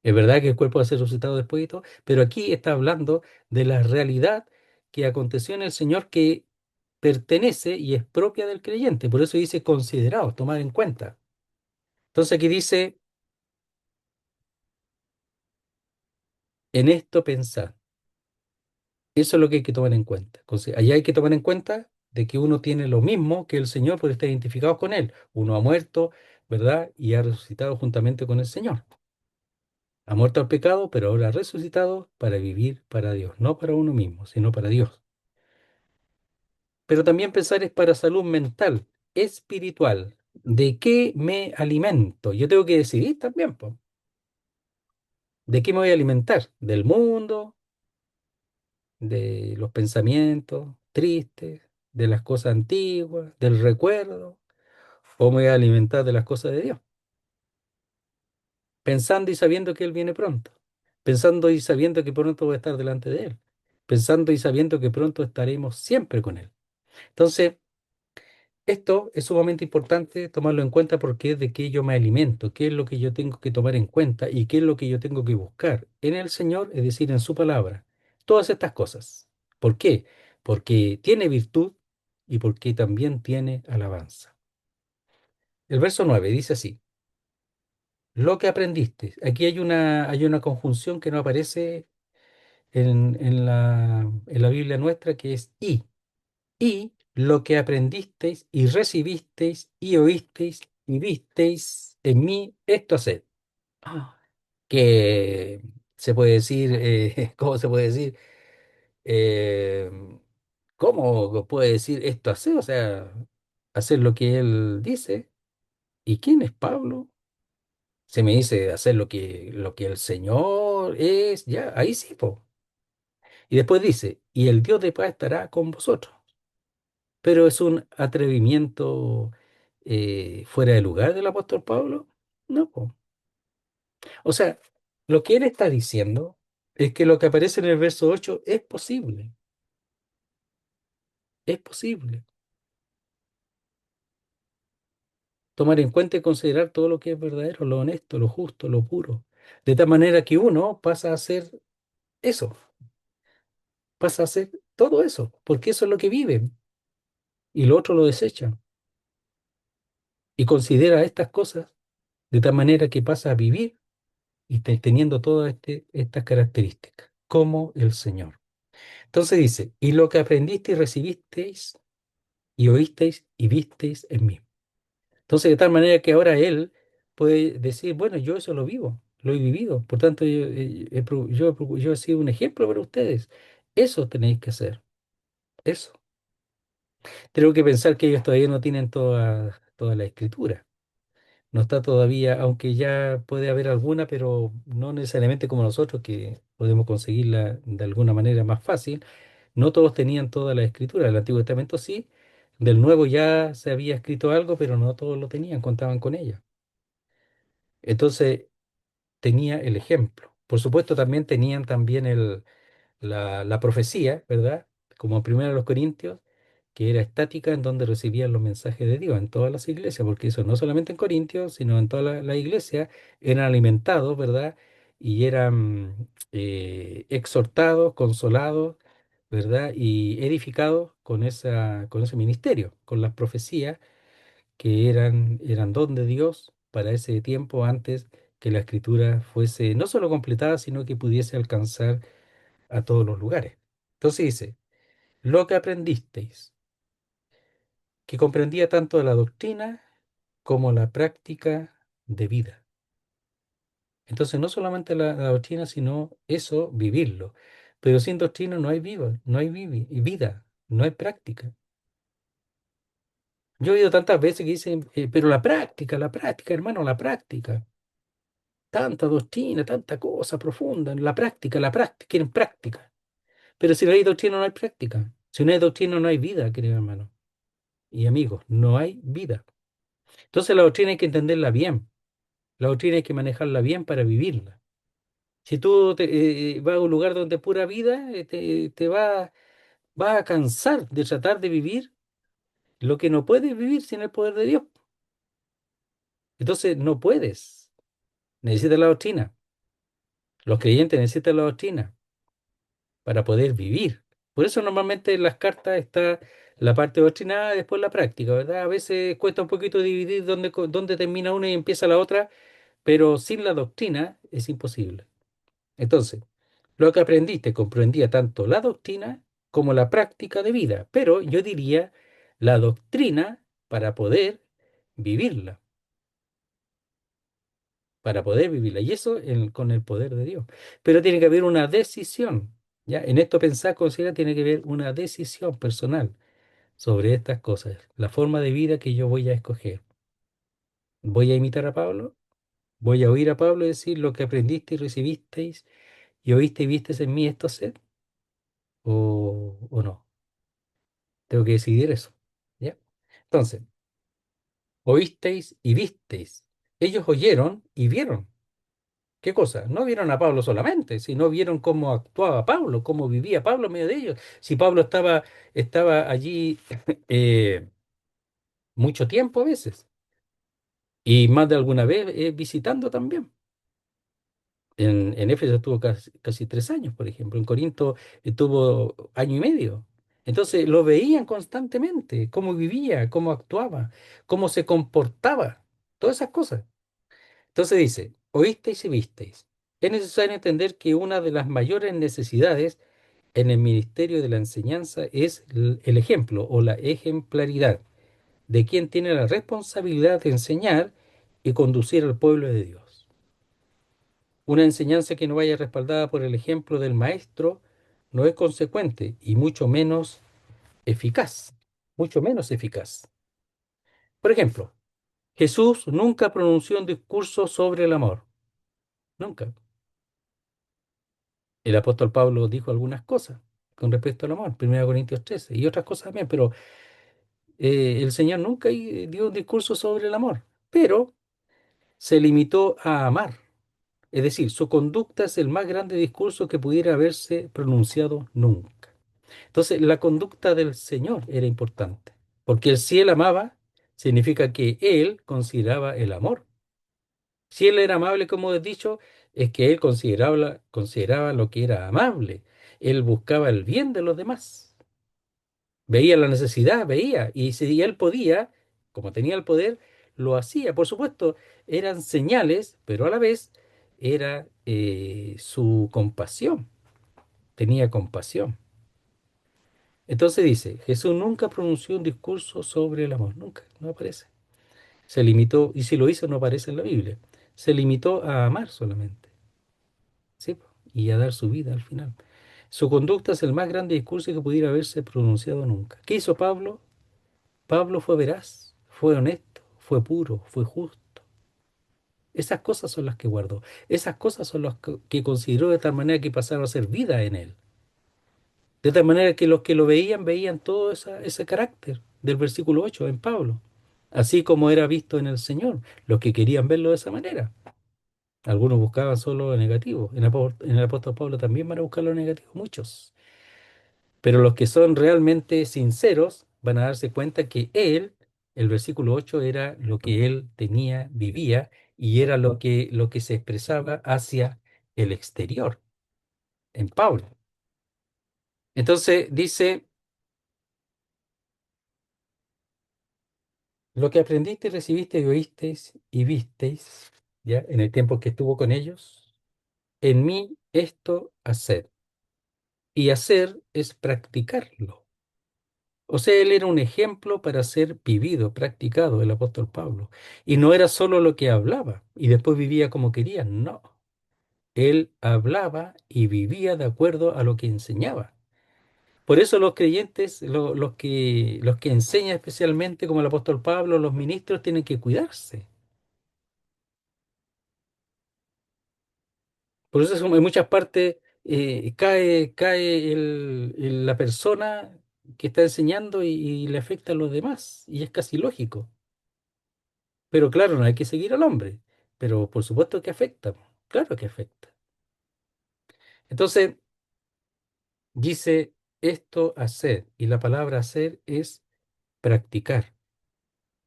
Es verdad que el cuerpo va a ser resucitado después y todo, pero aquí está hablando de la realidad que aconteció en el Señor que pertenece y es propia del creyente. Por eso dice considerados, tomar en cuenta. Entonces aquí dice, en esto pensad. Eso es lo que hay que tomar en cuenta. Allá hay que tomar en cuenta de que uno tiene lo mismo que el Señor por estar identificado con Él. Uno ha muerto, ¿verdad? Y ha resucitado juntamente con el Señor. Ha muerto al pecado, pero ahora ha resucitado para vivir para Dios, no para uno mismo, sino para Dios. Pero también pensar es para salud mental, espiritual. ¿De qué me alimento? Yo tengo que decidir también, po. ¿De qué me voy a alimentar? ¿Del mundo? ¿De los pensamientos tristes? ¿De las cosas antiguas? ¿Del recuerdo? ¿O me voy a alimentar de las cosas de Dios? Pensando y sabiendo que Él viene pronto. Pensando y sabiendo que pronto voy a estar delante de Él. Pensando y sabiendo que pronto estaremos siempre con Él. Entonces, esto es sumamente importante tomarlo en cuenta porque es de qué yo me alimento, qué es lo que yo tengo que tomar en cuenta y qué es lo que yo tengo que buscar en el Señor, es decir, en su palabra. Todas estas cosas. ¿Por qué? Porque tiene virtud y porque también tiene alabanza. El verso 9 dice así, lo que aprendiste. Aquí hay una conjunción que no aparece en la Biblia nuestra que es y lo que aprendisteis y recibisteis y oísteis y visteis en mí, esto haced. Ah. Que se puede decir, ¿cómo se puede decir? Eh, ¿Cómo puede decir esto hacer? O sea, hacer lo que él dice. ¿Y quién es Pablo? Se me dice hacer lo que el Señor es, ya, ahí sí, po. Y después dice, y el Dios de paz estará con vosotros. Pero es un atrevimiento fuera de lugar del apóstol Pablo. No, po. O sea, lo que él está diciendo es que lo que aparece en el verso 8 es posible, es posible. Tomar en cuenta y considerar todo lo que es verdadero, lo honesto, lo justo, lo puro. De tal manera que uno pasa a hacer eso, pasa a hacer todo eso, porque eso es lo que vive y lo otro lo desecha. Y considera estas cosas de tal manera que pasa a vivir y teniendo todas estas características, como el Señor. Entonces dice, y lo que aprendiste y recibisteis y oísteis y visteis en mí. Entonces, de tal manera que ahora él puede decir, bueno, yo eso lo vivo, lo he vivido, por tanto, yo he sido un ejemplo para ustedes. Eso tenéis que hacer, eso. Tengo que pensar que ellos todavía no tienen toda la escritura. No está todavía, aunque ya puede haber alguna, pero no necesariamente como nosotros, que podemos conseguirla de alguna manera más fácil. No todos tenían toda la escritura. Del Antiguo Testamento sí, del Nuevo ya se había escrito algo, pero no todos lo tenían, contaban con ella. Entonces tenía el ejemplo. Por supuesto, también tenían también la profecía, ¿verdad? Como primero los Corintios, que era estática en donde recibían los mensajes de Dios en todas las iglesias, porque eso no solamente en Corintios, sino en toda la iglesia, eran alimentados, ¿verdad? Y eran exhortados, consolados, ¿verdad? Y edificados con ese ministerio, con las profecías que eran don de Dios para ese tiempo antes que la escritura fuese no solo completada, sino que pudiese alcanzar a todos los lugares. Entonces dice, lo que aprendisteis, que comprendía tanto la doctrina como la práctica de vida. Entonces no solamente la doctrina, sino eso, vivirlo. Pero sin doctrina no hay vida, no hay vida, no hay práctica. Yo he oído tantas veces que dicen, pero la práctica, hermano, la práctica. Tanta doctrina, tanta cosa profunda, la práctica, quieren práctica. Pero si no hay doctrina, no hay práctica. Si no hay doctrina, no hay vida, querido hermano y amigos, no hay vida. Entonces la doctrina hay que entenderla bien, la doctrina hay que manejarla bien para vivirla. Si tú vas a un lugar donde pura vida, vas a cansar de tratar de vivir lo que no puedes vivir sin el poder de Dios. Entonces no puedes, necesitas la doctrina. Los creyentes necesitan la doctrina para poder vivir. Por eso normalmente en las cartas está la parte doctrinada y después la práctica, ¿verdad? A veces cuesta un poquito dividir dónde termina una y empieza la otra, pero sin la doctrina es imposible. Entonces, lo que aprendiste comprendía tanto la doctrina como la práctica de vida, pero yo diría la doctrina para poder vivirla, para poder vivirla, y eso con el poder de Dios. Pero tiene que haber una decisión, ¿ya? En esto pensar, considera, tiene que haber una decisión personal sobre estas cosas, la forma de vida que yo voy a escoger. ¿Voy a imitar a Pablo? ¿Voy a oír a Pablo decir lo que aprendiste y recibisteis y oíste y vistes en mí esto sed? ¿O no? Tengo que decidir eso. ¿Ya? Entonces, oísteis y visteis. Ellos oyeron y vieron. ¿Qué cosa? No vieron a Pablo solamente, sino vieron cómo actuaba Pablo, cómo vivía Pablo en medio de ellos. Si Pablo estaba allí mucho tiempo a veces, y más de alguna vez visitando también. En Éfeso estuvo casi 3 años, por ejemplo. En Corinto estuvo año y medio. Entonces lo veían constantemente, cómo vivía, cómo actuaba, cómo se comportaba, todas esas cosas. Entonces dice, oísteis y visteis. Es necesario entender que una de las mayores necesidades en el ministerio de la enseñanza es el ejemplo o la ejemplaridad de quien tiene la responsabilidad de enseñar y conducir al pueblo de Dios. Una enseñanza que no vaya respaldada por el ejemplo del maestro no es consecuente y mucho menos eficaz. Mucho menos eficaz. Por ejemplo, Jesús nunca pronunció un discurso sobre el amor. Nunca. El apóstol Pablo dijo algunas cosas con respecto al amor, 1 Corintios 13, y otras cosas también, pero el Señor nunca dio un discurso sobre el amor, pero se limitó a amar. Es decir, su conducta es el más grande discurso que pudiera haberse pronunciado nunca. Entonces, la conducta del Señor era importante, porque si Él amaba, significa que Él consideraba el amor. Si Él era amable, como he dicho, es que Él consideraba lo que era amable. Él buscaba el bien de los demás. Veía la necesidad, veía, y si Él podía, como tenía el poder, lo hacía. Por supuesto, eran señales, pero a la vez era su compasión, tenía compasión. Entonces dice, Jesús nunca pronunció un discurso sobre el amor, nunca, no aparece. Se limitó, y si lo hizo no aparece en la Biblia, se limitó a amar solamente, ¿sí? Y a dar su vida al final. Su conducta es el más grande discurso que pudiera haberse pronunciado nunca. ¿Qué hizo Pablo? Pablo fue veraz, fue honesto, fue puro, fue justo. Esas cosas son las que guardó. Esas cosas son las que consideró de tal manera que pasaron a ser vida en él. De tal manera que los que lo veían, veían todo ese carácter del versículo 8 en Pablo, así como era visto en el Señor, los que querían verlo de esa manera. Algunos buscaban solo lo negativo. En el apóstol Pablo también van a buscar lo negativo, muchos. Pero los que son realmente sinceros van a darse cuenta que él, el versículo 8 era lo que él tenía, vivía, y era lo que se expresaba hacia el exterior, en Pablo. Entonces dice, lo que aprendiste, recibiste y oísteis y visteis, ¿ya? En el tiempo que estuvo con ellos, en mí esto hacer. Y hacer es practicarlo. O sea, él era un ejemplo para ser vivido, practicado, el apóstol Pablo. Y no era solo lo que hablaba y después vivía como quería, no. Él hablaba y vivía de acuerdo a lo que enseñaba. Por eso los creyentes, los que enseñan especialmente, como el apóstol Pablo, los ministros, tienen que cuidarse. Por eso en muchas partes cae la persona que está enseñando y le afecta a los demás. Y es casi lógico. Pero claro, no hay que seguir al hombre. Pero por supuesto que afecta. Claro que afecta. Entonces, dice esto hacer. Y la palabra hacer es practicar.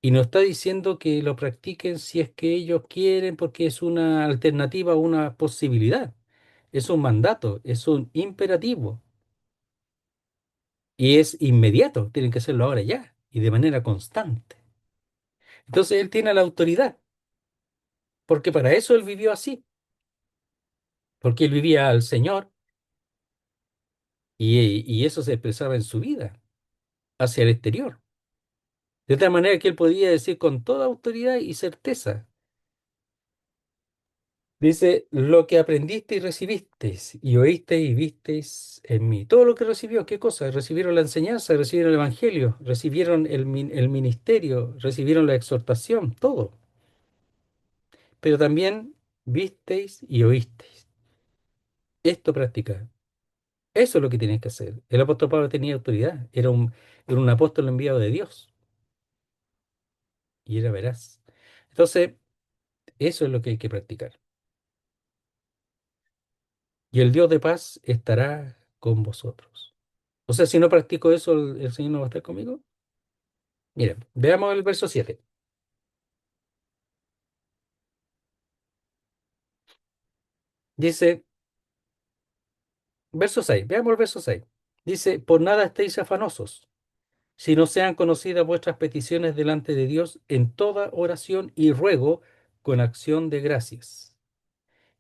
Y no está diciendo que lo practiquen si es que ellos quieren, porque es una alternativa, una posibilidad. Es un mandato, es un imperativo. Y es inmediato. Tienen que hacerlo ahora ya. Y de manera constante. Entonces, él tiene la autoridad. Porque para eso él vivió así. Porque él vivía al Señor. Y eso se expresaba en su vida, hacia el exterior. De tal manera que él podía decir con toda autoridad y certeza, dice, lo que aprendiste y recibisteis, y oísteis y visteis en mí. Todo lo que recibió, ¿qué cosa? Recibieron la enseñanza, recibieron el evangelio, recibieron el ministerio, recibieron la exhortación, todo. Pero también visteis y oísteis. Esto practicar. Eso es lo que tienes que hacer. El apóstol Pablo tenía autoridad, era un apóstol enviado de Dios y era veraz. Entonces, eso es lo que hay que practicar. Y el Dios de paz estará con vosotros. O sea, si no practico eso, el Señor no va a estar conmigo. Mira, veamos el verso 7. Dice, verso 6. Veamos el verso 6. Dice, por nada estéis afanosos, si no sean conocidas vuestras peticiones delante de Dios en toda oración y ruego con acción de gracias.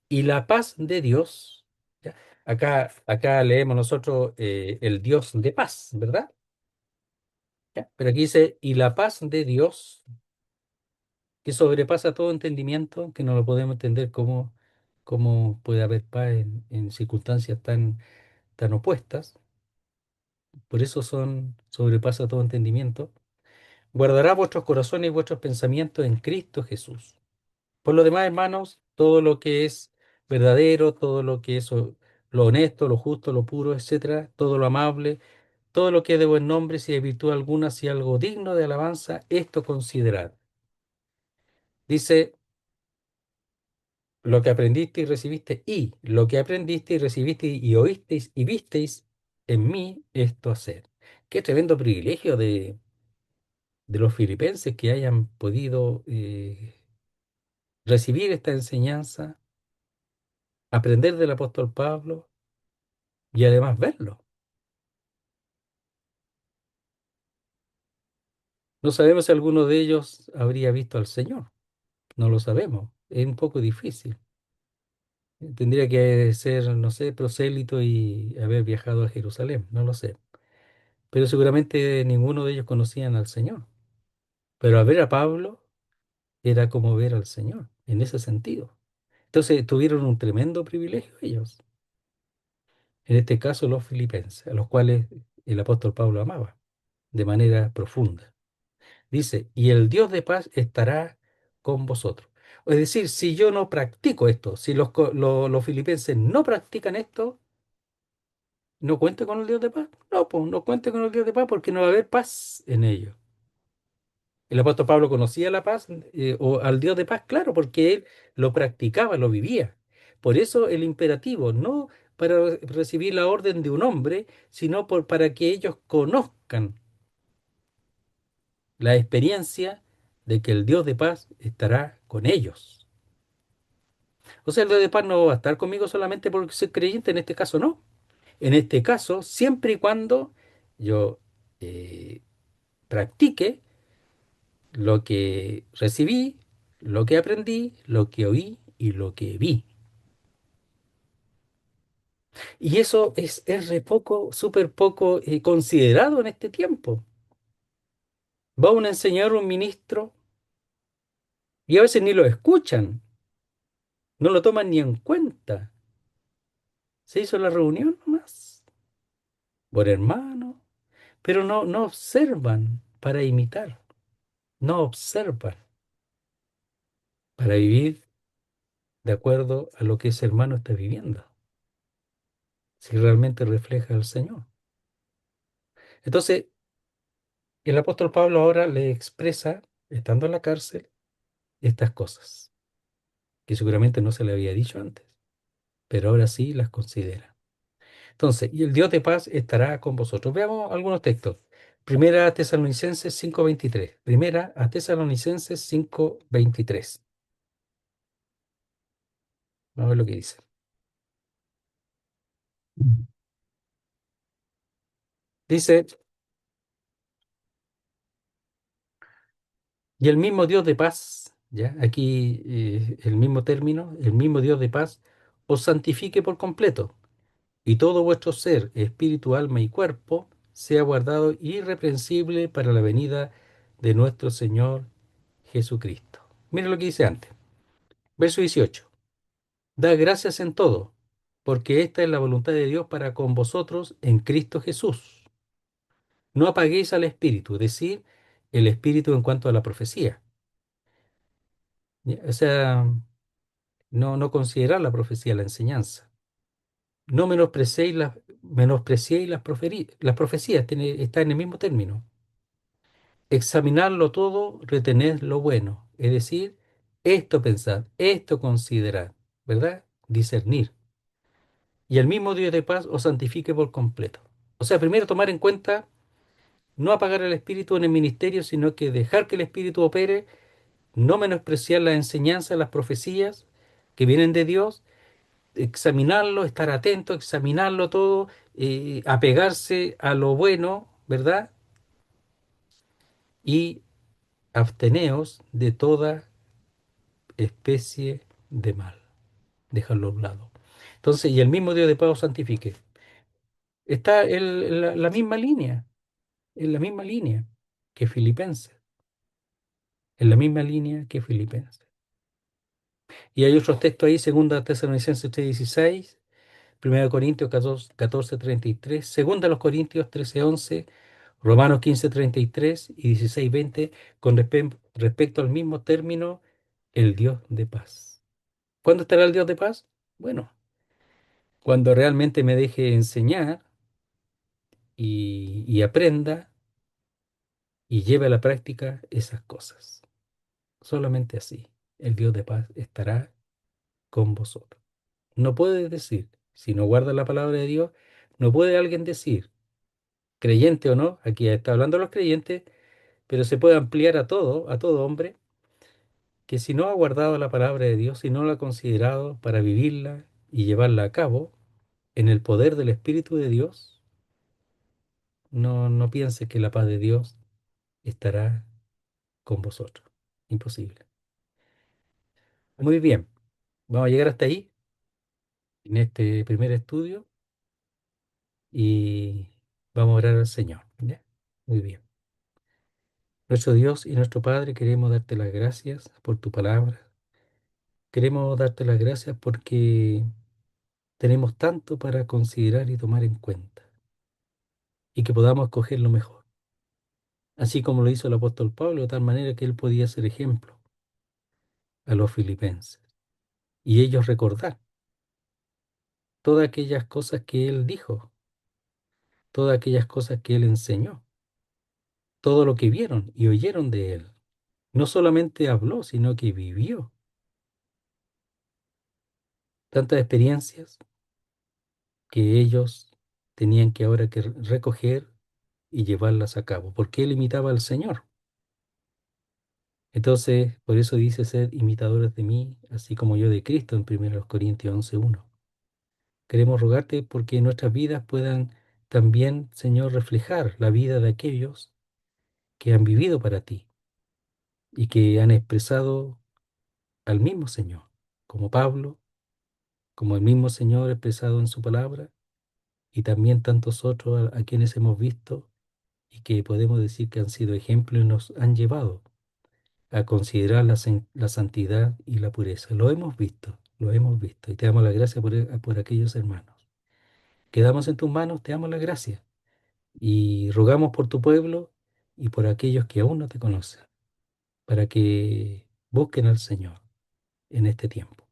Y la paz de Dios, ¿ya? Acá leemos nosotros el Dios de paz, ¿verdad? ¿Ya? Pero aquí dice, y la paz de Dios, que sobrepasa todo entendimiento, que no lo podemos entender cómo puede haber paz en circunstancias tan opuestas, por eso sobrepasa todo entendimiento, guardará vuestros corazones y vuestros pensamientos en Cristo Jesús. Por lo demás, hermanos, todo lo que es verdadero, todo lo que es lo honesto, lo justo, lo puro, etcétera, todo lo amable, todo lo que es de buen nombre, si hay virtud alguna, si hay algo digno de alabanza, esto considerad. Dice, lo que aprendiste y recibiste, y lo que aprendiste y recibiste y oísteis y visteis en mí, esto hacer. Qué tremendo privilegio de los filipenses que hayan podido recibir esta enseñanza, aprender del apóstol Pablo y además verlo. No sabemos si alguno de ellos habría visto al Señor, no lo sabemos, es un poco difícil. Tendría que ser, no sé, prosélito y haber viajado a Jerusalén, no lo sé. Pero seguramente ninguno de ellos conocían al Señor. Pero al ver a Pablo era como ver al Señor, en ese sentido. Entonces tuvieron un tremendo privilegio ellos, en este caso los filipenses, a los cuales el apóstol Pablo amaba de manera profunda. Dice, y el Dios de paz estará con vosotros. Es decir, si yo no practico esto, si los filipenses no practican esto, no cuente con el Dios de paz. No, pues no cuente con el Dios de paz porque no va a haber paz en ellos. El apóstol Pablo conocía la paz o al Dios de paz, claro, porque él lo practicaba, lo vivía. Por eso el imperativo, no para recibir la orden de un hombre, sino para que ellos conozcan la experiencia de que el Dios de paz estará con ellos. O sea, el Dios de paz no va a estar conmigo solamente porque soy creyente, en este caso no. En este caso, siempre y cuando yo eh, practique lo que recibí, lo que aprendí, lo que oí y lo que vi. Y eso es re poco, súper poco considerado en este tiempo. Va un enseñador, un ministro, y a veces ni lo escuchan, no lo toman ni en cuenta. Se hizo la reunión nomás, por hermano, pero no observan para imitar, no observan para vivir de acuerdo a lo que ese hermano está viviendo, si realmente refleja al Señor. Entonces, el apóstol Pablo ahora le expresa, estando en la cárcel, estas cosas, que seguramente no se le había dicho antes, pero ahora sí las considera. Entonces, y el Dios de paz estará con vosotros. Veamos algunos textos. Primera a Tesalonicenses 5:23. Primera a Tesalonicenses 5:23. Vamos a ver lo que dice. Mm. Dice, y el mismo Dios de paz, ya, aquí el mismo término, el mismo Dios de paz, os santifique por completo y todo vuestro ser, espíritu, alma y cuerpo, sea guardado irreprensible para la venida de nuestro Señor Jesucristo. Mira lo que dice antes. Verso 18. Da gracias en todo, porque esta es la voluntad de Dios para con vosotros en Cristo Jesús. No apaguéis al espíritu, es decir, el espíritu en cuanto a la profecía. ¿Ya? O sea, no considerar la profecía, la enseñanza. No menospreciéis las profecías, está en el mismo término. Examinarlo todo, retened lo bueno, es decir, esto pensar, esto considerar, ¿verdad? Discernir. Y el mismo Dios de paz os santifique por completo. O sea, primero tomar en cuenta, no apagar el espíritu en el ministerio, sino que dejar que el espíritu opere, no menospreciar las enseñanzas, las profecías que vienen de Dios, examinarlo, estar atento, examinarlo todo, apegarse a lo bueno, ¿verdad? Y absteneos de toda especie de mal. Dejarlo a un lado. Entonces, y el mismo Dios de paz os santifique. Está en la misma línea, en la misma línea que Filipenses, en la misma línea que Filipenses. Y hay otros textos ahí, 2 Tesalonicenses 3:16, 1 Corintios 14:33, 2 Corintios 13:11, Romanos 15:33 y 16:20, con respecto al mismo término, el Dios de paz. ¿Cuándo estará el Dios de paz? Bueno, cuando realmente me deje enseñar y aprenda y lleve a la práctica esas cosas. Solamente así el Dios de paz estará con vosotros. No puede decir, si no guarda la palabra de Dios, no puede alguien decir, creyente o no, aquí está hablando de los creyentes, pero se puede ampliar a todo hombre, que si no ha guardado la palabra de Dios, si no la ha considerado para vivirla y llevarla a cabo en el poder del Espíritu de Dios, no piense que la paz de Dios estará con vosotros. Imposible. Muy bien, vamos a llegar hasta ahí en este primer estudio y vamos a orar al Señor. ¿Ya? Muy bien. Nuestro Dios y nuestro Padre, queremos darte las gracias por tu palabra. Queremos darte las gracias porque tenemos tanto para considerar y tomar en cuenta y que podamos escoger lo mejor, así como lo hizo el apóstol Pablo, de tal manera que él podía ser ejemplo a los filipenses y ellos recordar todas aquellas cosas que él dijo, todas aquellas cosas que él enseñó, todo lo que vieron y oyeron de él. No solamente habló, sino que vivió tantas experiencias que ellos tenían que ahora que recoger y llevarlas a cabo, porque él imitaba al Señor. Entonces, por eso dice ser imitadores de mí, así como yo de Cristo en 1 Corintios 11:1. Queremos rogarte porque nuestras vidas puedan también, Señor, reflejar la vida de aquellos que han vivido para ti y que han expresado al mismo Señor, como Pablo, como el mismo Señor expresado en su palabra, y también tantos otros a quienes hemos visto y que podemos decir que han sido ejemplos y nos han llevado a considerar la santidad y la pureza. Lo hemos visto y te damos la gracia por aquellos hermanos. Quedamos en tus manos, te damos la gracia y rogamos por tu pueblo y por aquellos que aún no te conocen, para que busquen al Señor en este tiempo.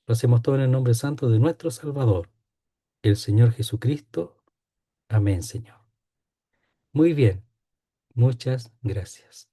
Lo hacemos todo en el nombre santo de nuestro Salvador, el Señor Jesucristo. Amén, Señor. Muy bien, muchas gracias.